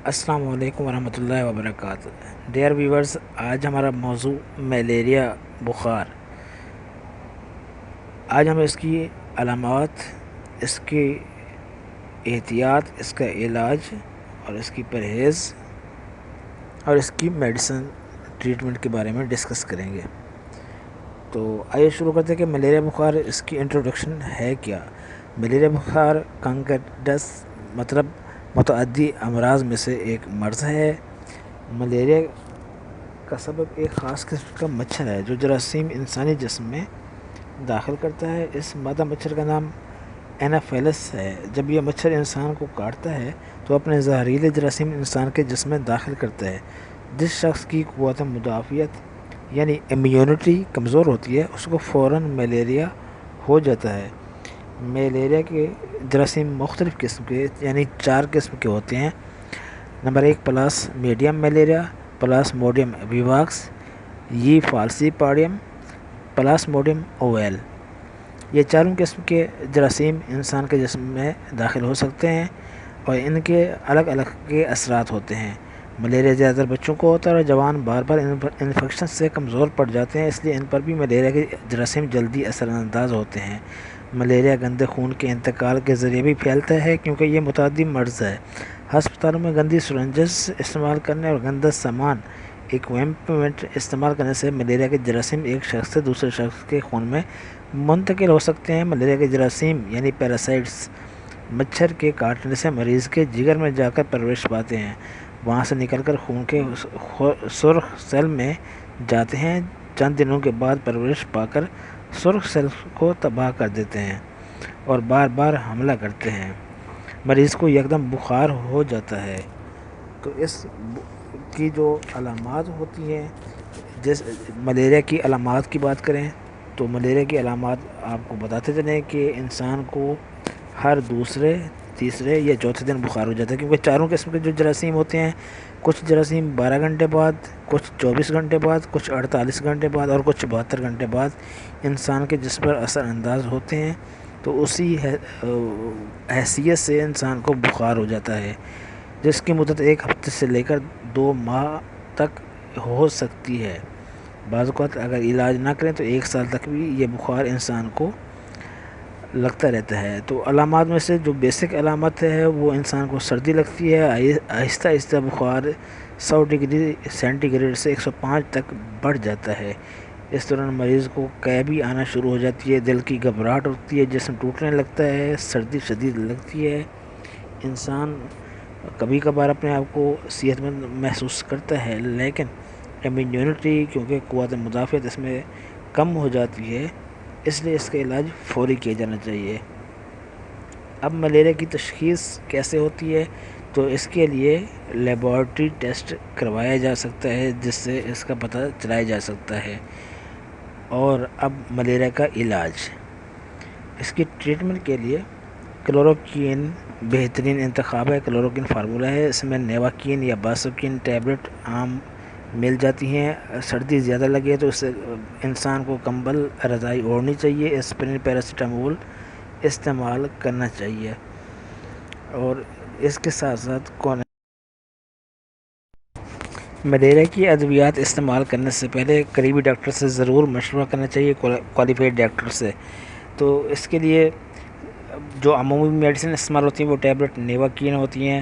السلام علیکم ورحمۃ اللہ وبرکاتہ۔ ڈیئر ویورز، آج ہمارا موضوع ملیریا بخار۔ آج ہم اس کی علامات، اس کی احتیاط، اس کا علاج اور اس کی پرہیز اور اس کی میڈیسن ٹریٹمنٹ کے بارے میں ڈسکس کریں گے۔ تو آئیے شروع کرتے ہیں کہ ملیریا بخار، اس کی انٹروڈکشن ہے کیا۔ ملیریا بخار کنکٹس مطلب متعدی امراض میں سے ایک مرض ہے۔ ملیریا کا سبب ایک خاص قسم کا مچھر ہے جو جراثیم انسانی جسم میں داخل کرتا ہے۔ اس مادہ مچھر کا نام اینوفیلس ہے۔ جب یہ مچھر انسان کو کاٹتا ہے تو اپنے زہریلے جراثیم انسان کے جسم میں داخل کرتا ہے۔ جس شخص کی قوت مدافعت یعنی امیونٹی کمزور ہوتی ہے اس کو فوراً ملیریا ہو جاتا ہے۔ ملیریا کے جراثیم مختلف قسم کے یعنی 4 قسم کے ہوتے ہیں۔ نمبر 1 پلاس میڈیم ملیریا، پلاس موڈیم ویواکس، یہ فالسی پاڈیم، پلاس موڈیم اویل۔ یہ چاروں قسم کے جراثیم انسان کے جسم میں داخل ہو سکتے ہیں اور ان کے الگ الگ کے اثرات ہوتے ہیں۔ ملیریا زیادہ تر بچوں کو ہوتا ہے اور جوان بار بار انفیکشن سے کمزور پڑ جاتے ہیں، اس لیے ان پر بھی ملیریا کے جراثیم جلدی اثر انداز ہوتے ہیں۔ ملیریا گندے خون کے انتقال کے ذریعے بھی پھیلتا ہے کیونکہ یہ متعدی مرض ہے۔ ہسپتالوں میں گندی سرنجز استعمال کرنے اور گندا سامان ایکوپمنٹ استعمال کرنے سے ملیریا کے جراثیم ایک شخص سے دوسرے شخص کے خون میں منتقل ہو سکتے ہیں۔ ملیریا کے جراثیم یعنی پیراسائٹس مچھر کے کاٹنے سے مریض کے جگر میں جا کر پرورش پاتے ہیں، وہاں سے نکل کر خون کے سرخ سیل میں جاتے ہیں۔ چند دنوں کے بعد پرورش پا کر سرخ سیل کو تباہ کر دیتے ہیں اور بار بار حملہ کرتے ہیں۔ مریض کو یکدم بخار ہو جاتا ہے۔ تو اس کی جو علامات ہوتی ہیں، ملیریا کی علامات کی بات کریں تو ملیریا کی علامات آپ کو بتاتے چلیں کہ انسان کو ہر دوسرے، تیسرے یا چوتھے دن بخار ہو جاتا ہے، کیونکہ چاروں قسم کے جو جراثیم ہوتے ہیں، کچھ جراثیم 12 گھنٹے بعد، کچھ 24 گھنٹے بعد، کچھ 48 گھنٹے بعد اور کچھ 72 گھنٹے بعد انسان کے جسم پر اثر انداز ہوتے ہیں۔ تو اسی حیثیت سے انسان کو بخار ہو جاتا ہے، جس کی مدت 1 ہفتے سے لے کر 2 ماہ تک ہو سکتی ہے۔ بعض اوقات اگر علاج نہ کریں تو 1 سال تک بھی یہ بخار انسان کو لگتا رہتا ہے۔ تو علامات میں سے جو بیسک علامت ہے وہ انسان کو سردی لگتی ہے، آہستہ آہستہ بخار 100 ڈگری سینٹی گریڈ سے 105 تک بڑھ جاتا ہے۔ اس دوران مریض کو قے آنا شروع ہو جاتی ہے، دل کی گھبراہٹ ہوتی ہے، جسم ٹوٹنے لگتا ہے، سردی شدید لگتی ہے۔ انسان کبھی کبھار اپنے آپ کو صحت مند محسوس کرتا ہے، لیکن امیونٹی کیونکہ قوت مدافعت اس میں کم ہو جاتی ہے، اس لیے اس کا علاج فوری کیا جانا چاہیے۔ اب ملیریا کی تشخیص کیسے ہوتی ہے؟ تو اس کے لیے لیبارٹری ٹیسٹ کروایا جا سکتا ہے جس سے اس کا پتہ چلایا جا سکتا ہے۔ اور اب ملیریا کا علاج، اس کی ٹریٹمنٹ کے لیے کلوروکوئین بہترین انتخاب ہے۔ کلوروکوئین فارمولہ ہے، اس میں نیواکین یا باسوکین ٹیبلٹ عام مل جاتی ہیں۔ سردی زیادہ لگے تو اس سے انسان کو کمبل رضائی اوڑھنی چاہیے، اسپرین پیراسیٹامول استعمال کرنا چاہیے، اور اس کے ساتھ ساتھ ملیریا کی ادویات استعمال کرنے سے پہلے قریبی ڈاکٹر سے ضرور مشورہ کرنا چاہیے، کوالیفائڈ ڈاکٹر سے۔ تو اس کے لیے جو عمومی میڈیسن استعمال ہوتی ہیں وہ ٹیبلٹ نیواکین ہوتی ہیں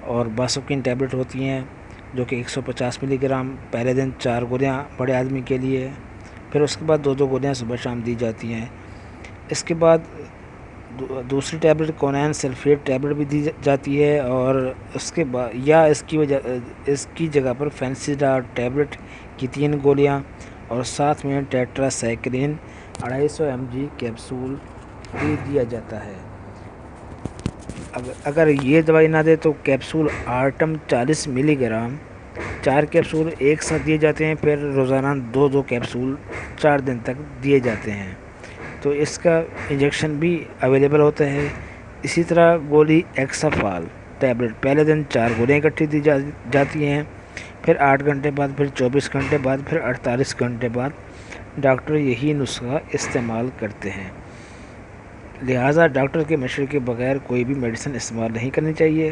اور باسوکین ٹیبلٹ ہوتی ہیں، جو کہ 150 ملی گرام، پہلے دن 4 گولیاں بڑے آدمی کے لیے، پھر اس کے بعد 2 گولیاں صبح شام دی جاتی ہیں۔ اس کے بعد دوسری ٹیبلٹ کونین سلفیٹ ٹیبلٹ بھی دی جاتی ہے، اور اس کے بعد یا اس کی جگہ پر فینسیڈا ٹیبلٹ کی 3 گولیاں اور ساتھ میں ٹیٹرا سائکلین 250 mg کیپسول بھی دیا جاتا ہے۔ اگر یہ دوائی نہ دے تو کیپسول آرٹم 40 ملی گرام 4 کیپسول ایک ساتھ دیے جاتے ہیں، پھر روزانہ 2 کیپسول 4 دن تک دیے جاتے ہیں۔ تو اس کا انجیکشن بھی اویلیبل ہوتا ہے۔ اسی طرح گولی ایکسافال ٹیبلٹ پہلے دن 4 گولیاں اکٹھی دی جاتی ہیں، پھر 8 گھنٹے بعد، پھر 24 گھنٹے بعد، پھر 48 گھنٹے بعد ڈاکٹر یہی نسخہ استعمال کرتے ہیں۔ لہٰذا ڈاکٹر کے مشورے کے بغیر کوئی بھی میڈیسن استعمال نہیں کرنی چاہیے۔